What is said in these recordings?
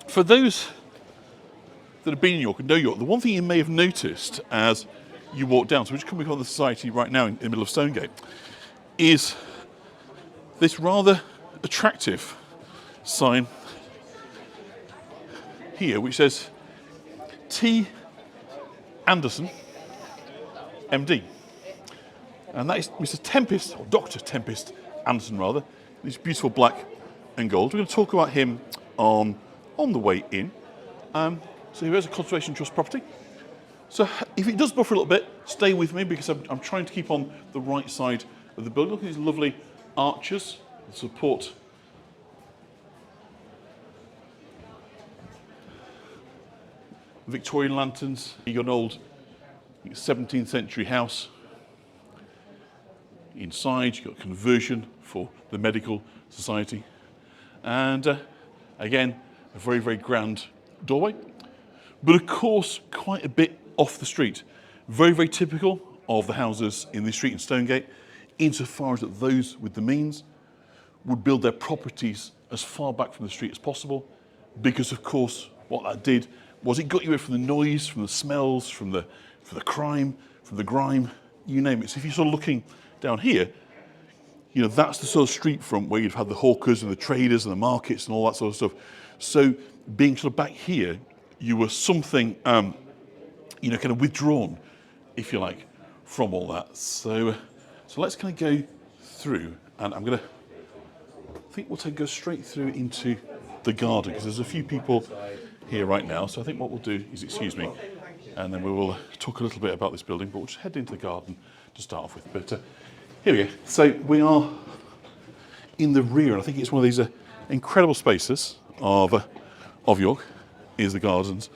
For those that have been in York and know York, the one thing you may have noticed as you walk down, so we're just coming on the society right now in the middle of Stonegate, is this rather attractive sign here which says T. Anderson, MD. And that is Mr. Tempest, or Dr. Tempest Anderson rather, this beautiful black and gold. We're going to talk about him on the way in. So here's a Conservation Trust property. So if it does buffer a little bit, stay with me because I'm trying to keep on the right side of the building. Look at these lovely arches that support Victorian lanterns. You've got an old 17th century house. Inside, you've got conversion for the medical society. And again, a very, very grand doorway. But of course, quite a bit off the street. Very, very typical of the houses in this street in Stonegate, insofar as that those with the means would build their properties as far back from the street as possible, because of course, what that did was it got you away from the noise, from the smells, from the crime, from the grime, you name it. So if you're sort of looking down here, you know, that's the sort of street front where you'd have the hawkers and the traders and the markets and all that sort of stuff. So being sort of back here, you were something, you know, kind of withdrawn, if you like, from all that. So let's kind of go through, and I think we'll go straight through into the garden, because there's a few people here right now. So I think what we'll do is, excuse me, and then we will talk a little bit about this building, but we'll just head into the garden to start off with. But here we go. So we are in the rear, and I think it's one of these incredible spaces of York, is the gardens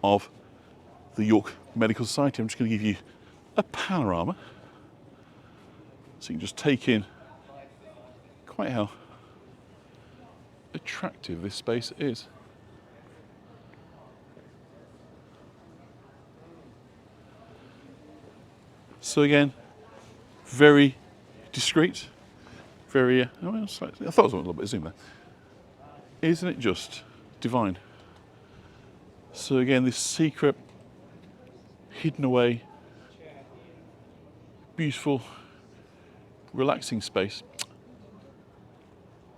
of the York Medical Society. I'm just going to give you a panorama so you can just take in quite how attractive this space is. So again, very discreet, very, I thought it was a little bit of zoom there. Isn't it just divine? So again, this secret, hidden away, beautiful, relaxing space,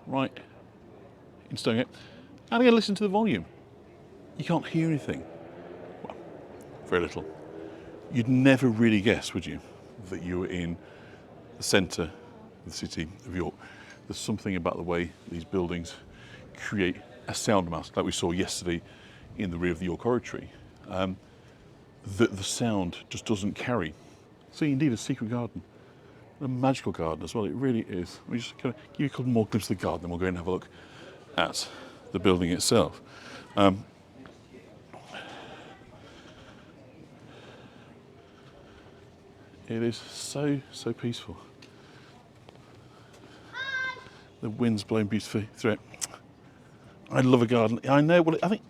right in Stonegate. And again, listen to the volume. You can't hear anything. Well, very little. You'd never really guess, would you, that you were in the centre of the city of York. There's something about the way these buildings create a sound mask, like we saw yesterday in the rear of the York Oratory, that the sound just doesn't carry. So indeed, a secret garden, a magical garden as well. It really is. Let me just kind of give you a couple more glimpses of the garden, then we'll go and have a look at the building itself. It is so peaceful. The wind's blowing beautifully through it. I love a garden. I know, well, I think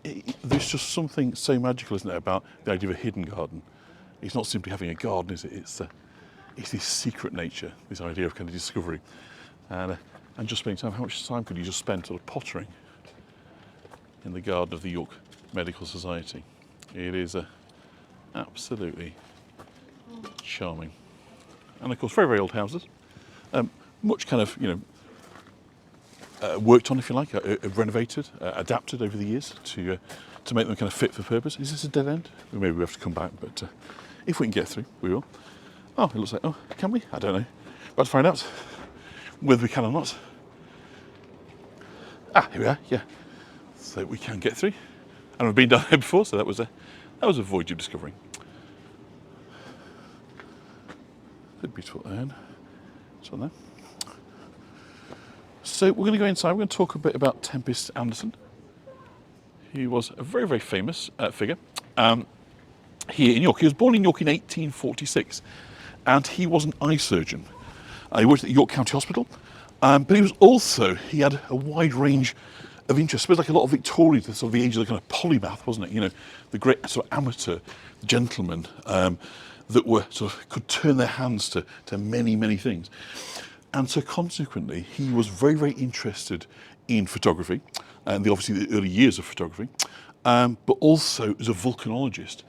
there's just something so magical, isn't it, about the idea of a hidden garden. It's not simply having a garden, is it? It's this secret nature, this idea of kind of discovery. And just spending time, how much time could you just spend sort of pottering in the garden of the York Medical Society? It is absolutely charming. And of course, very, very old houses. Much kind of, you know, worked on, if you like, renovated, adapted over the years to make them kind of fit for purpose. Is this a dead end? Maybe we have to come back, but if we can get through, we will. Oh, it looks like, oh, can we? I don't know. About to find out whether we can or not. Ah, here we are, yeah. So we can get through. And we've been down here before, so that was a voyage of discovering. A beautiful urn. It's on there. So we're going to go inside. We're going to talk a bit about Tempest Anderson. He was a very, very famous figure here in York. He was born in York in 1846, and he was an eye surgeon. He worked at the York County Hospital, but he had a wide range of interests. It was like a lot of Victorians, sort of the age of the kind of polymath, wasn't it? You know, the great sort of amateur gentlemen that were sort of could turn their hands to many, many things. And so consequently, he was very, very interested in photography. and obviously the early years of photography, but also as a volcanologist.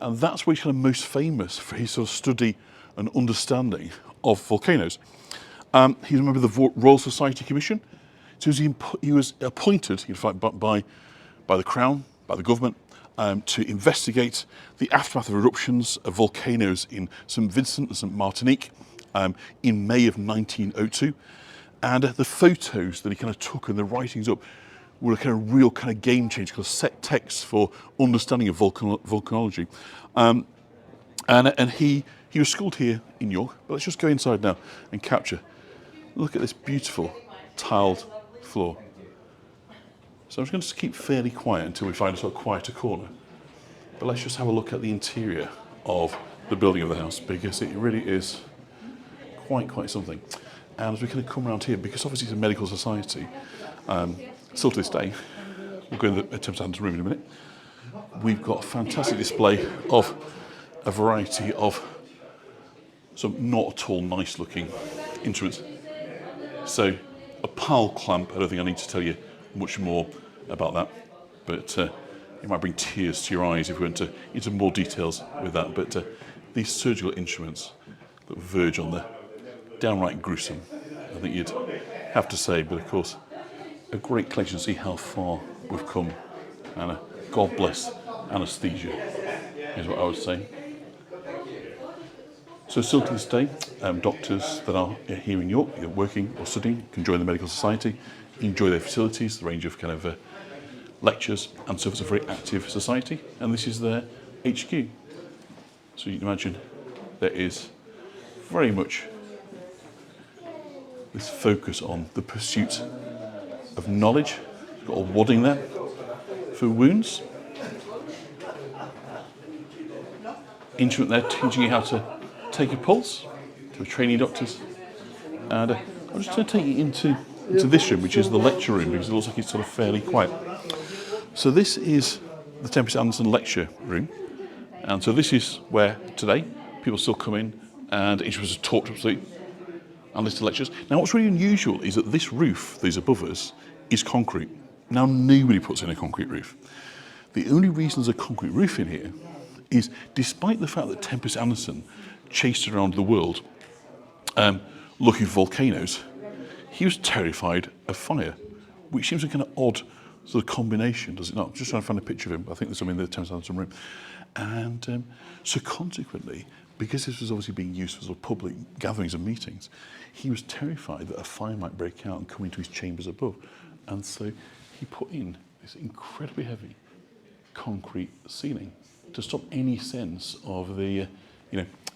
And that's where he's kind of most famous for his sort of study and understanding of volcanoes. He's a member of the Royal Society Commission. So he was appointed, in fact, by the Crown, by the government, to investigate the aftermath of eruptions of volcanoes in St Vincent and St Martinique in May of 1902. And the photos that he kind of took and the writings up were a kind of real kind of game changer, because set texts for understanding of volcanology. And he was schooled here in York, but let's just go inside now and capture. Look at this beautiful tiled floor. So I'm just going to keep fairly quiet until we find a sort of quieter corner. But let's just have a look at the interior of the building of the house, because it really is quite something. And as we kind of come around here, because obviously it's a medical society, still to this day, we'll go in the Tempest Anderson room in a minute, we've got a fantastic display of a variety of some not at all nice looking instruments. So a pile clamp, I don't think I need to tell you much more about that, but it might bring tears to your eyes if we went into more details with that. But these surgical instruments that verge on the downright gruesome, I think you'd have to say. But of course, a great collection to see how far we've come, and God bless anaesthesia is what I would say. So still to this day, doctors that are here in York, either working or studying, can join the medical society, enjoy their facilities, the range of kind of lectures, and so it's a very active society. And this is their HQ. So you can imagine there is very much this focus on the pursuit of knowledge. We've got a wadding there for wounds. Instrument there teaching you how to take a pulse to trainee doctors. And I'm just going to take you into this room, which is the lecture room, because it looks like it's sort of fairly quiet. So this is the Tempest Anderson lecture room. And so this is where today people still come in and instruments are taught to and listen to lectures. Now what's really unusual is that this roof that is above us is concrete. Now nobody puts in a concrete roof. The only reason there's a concrete roof in here is, despite the fact that Tempest Anderson chased around the world looking for volcanoes, he was terrified of fire, which seems a kind of odd sort of combination, does it not? I'm just trying to find a picture of him. I think there's some in the Tempest Anderson room. And so consequently, because this was obviously being used for sort of public gatherings and meetings, he was terrified that a fire might break out and come into his chambers above. And so he put in this incredibly heavy concrete ceiling to stop any sense of the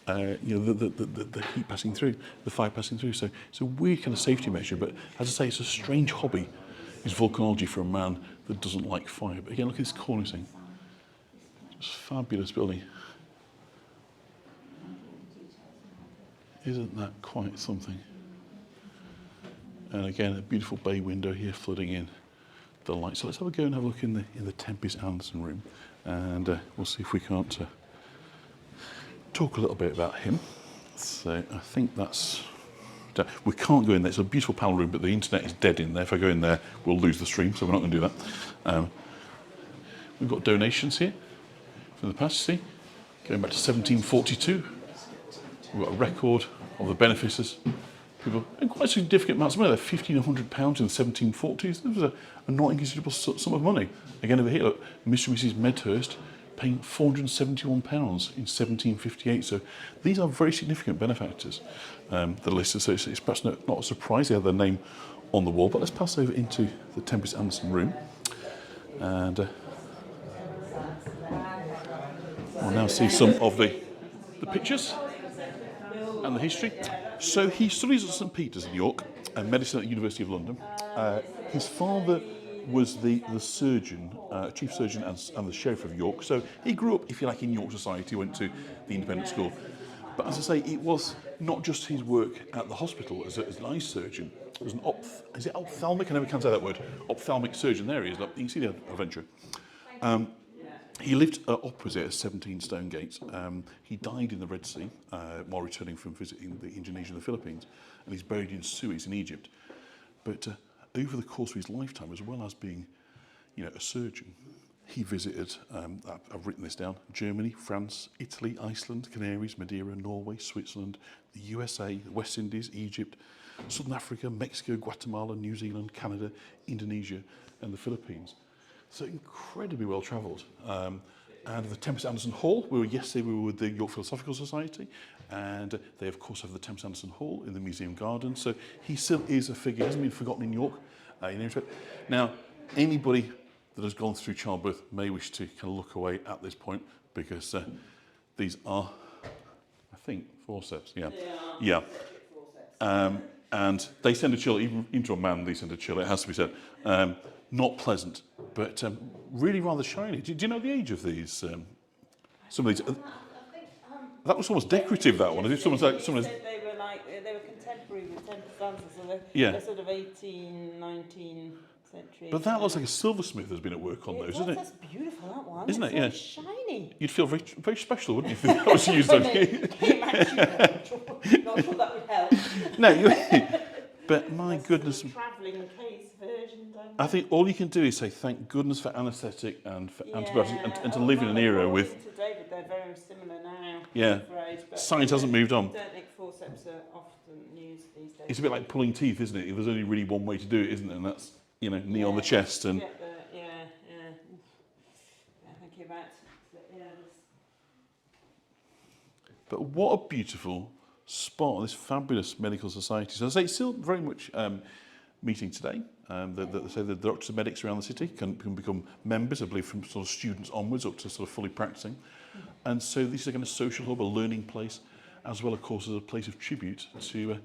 the heat passing through, the fire passing through. So it's a weird kind of safety measure, but as I say, it's a strange hobby, is volcanology, for a man that doesn't like fire. But again, look at this cornicing. Just fabulous building. Isn't that quite something? And again, a beautiful bay window here flooding in the light. So let's have a go and have a look in the Tempest Anderson room, and we'll see if we can't talk a little bit about him. So I think that's... We can't go in there. It's a beautiful panel room, but the internet is dead in there. If I go in there, we'll lose the stream, so we're not going to do that. We've got donations here from the past, see? Going back to 1742. We've got a record of the beneficers. People, and quite significant amounts of money. They're £1,500 in the 1740s. This was a not inconsiderable sum of money. Again, over here, look, Mr. and Mrs. Medhurst paying £471 in 1758. So these are very significant benefactors that are listed. So it's perhaps not a surprise they have their name on the wall. But let's pass over into the Tempest Anderson room. And we'll now see some of the pictures and the history. So he studies at St Peter's in York and medicine at the University of London. His father was the surgeon, chief surgeon and the sheriff of York. So he grew up, if you like, in York society, went to the independent school. But as I say, it was not just his work at the hospital as an eye surgeon. It was an is it ophthalmic? I never can say that word. Ophthalmic surgeon. There he is. Look, you can see the adventure. He lived opposite at 17 Stonegate. He died in the Red Sea while returning from visiting the Indonesia and the Philippines, and he's buried in Suez in Egypt. But over the course of his lifetime, as well as being, a surgeon, he visited, I've written this down, Germany, France, Italy, Iceland, Canaries, Madeira, Norway, Switzerland, the USA, the West Indies, Egypt, Southern Africa, Mexico, Guatemala, New Zealand, Canada, Indonesia, and the Philippines. So incredibly well travelled. And the Tempest Anderson Hall, yesterday we were with the York Philosophical Society, and they of course have the Tempest Anderson Hall in the museum garden. So he still is a figure, he hasn't been forgotten in York. Now, anybody that has gone through childbirth may wish to kind of look away at this point, because these are, I think, forceps. Yeah. And they send a chill, even into a man, they send a chill, it has to be said. Not pleasant, but really rather shiny. Do you know the age of these? Some of these. That was almost decorative. That one. Someone said they were contemporary with Tempest Anderson, so they're sort of 18, 19 century. But that looks like a silversmith has been at work on those, isn't it? That's beautiful, that one. Isn't it? Yeah. Shiny. You'd feel very, very special, wouldn't you, if that was used on you? Not sure that would help. No, but my goodness. Travelling case version, I think all you can do is say thank goodness for anaesthetic and for antibiotics, and to live in an era with. To David, they're very similar now. Yeah. Science hasn't moved on. I don't think forceps are often used these days. It's a bit like pulling teeth, isn't it? There's only really one way to do it, isn't it? And that's, knee on the chest and. Thinking about But what a beautiful spot, this fabulous medical society. So I say it's still very much meeting today. The doctors and medics around the city can become members, I believe, from sort of students onwards up to sort of fully practicing. And so this is a kind of social hub, a learning place, as well, of course, as a place of tribute to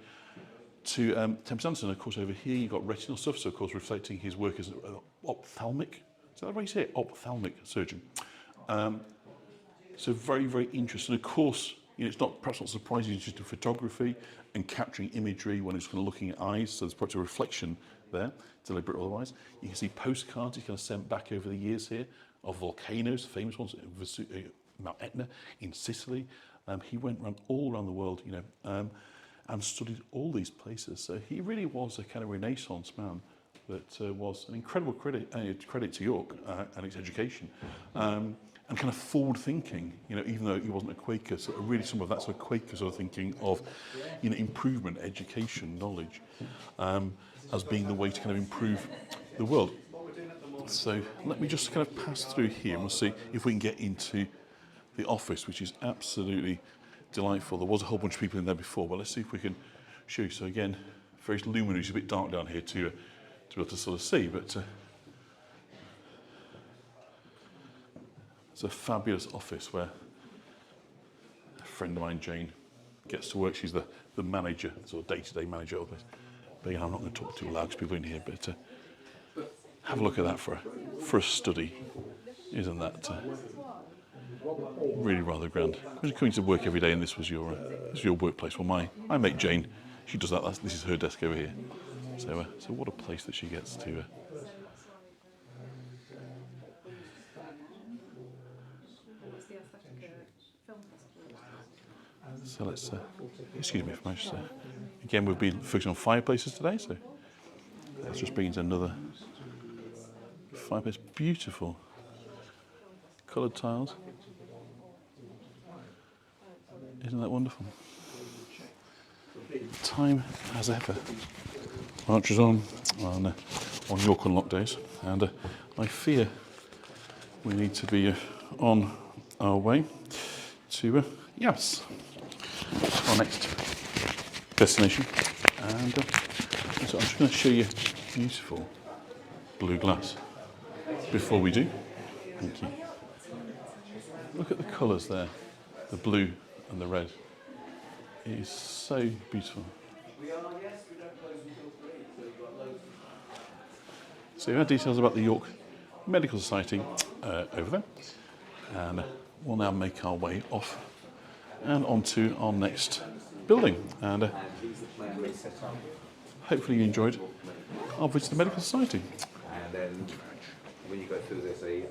Tempest Anderson. Of course, over here you've got retinal stuff, so of course reflecting his work as an ophthalmic, is that the way you say it? Ophthalmic surgeon. So very, very interesting. Of course, it's perhaps not surprising, it's just in photography and capturing imagery when it's kind of looking at eyes, so there's perhaps a reflection there, deliberate or otherwise. You can see postcards he's kind of sent back over the years here of volcanoes, famous ones, Mount Etna in Sicily. He went all around the world, and studied all these places. So he really was a kind of Renaissance man that was an incredible credit to York and its education. And kind of forward thinking, even though he wasn't a Quaker, so really some of that sort of Quaker sort of thinking of, improvement, education, knowledge, as being the way to kind of improve the world. So let me just kind of pass through here and we'll see if we can get into the office, which is absolutely delightful. There was a whole bunch of people in there before, but let's see if we can show you. So again, very luminous, it's a bit dark down here to be able to sort of see, but it's a fabulous office where a friend of mine, Jane, gets to work. She's the manager, sort of day-to-day manager of this. But yeah, I'm not going to talk too loud because people are in here, but have a look at that for a study. Isn't that really rather grand? You're coming to work every day and this was your workplace. Well, my mate Jane, she does that. This is her desk over here. So what a place that she gets to. So let's, excuse me for my again, we've been focusing on fireplaces today, so let's just bring into another fireplace. Beautiful coloured tiles. Isn't that wonderful? Time as ever marches on York Unlocked days, and I fear we need to be on our way to Yass, our next destination. And so I'm just going to show you beautiful blue glass before we do. Thank you. Look at the colours there, the blue and the red. It is so beautiful. So you have details about the York Medical Society over there, and we'll now make our way off and onto our next building. And hopefully you enjoyed our visit to the Medical Society. And then when you go through, there's a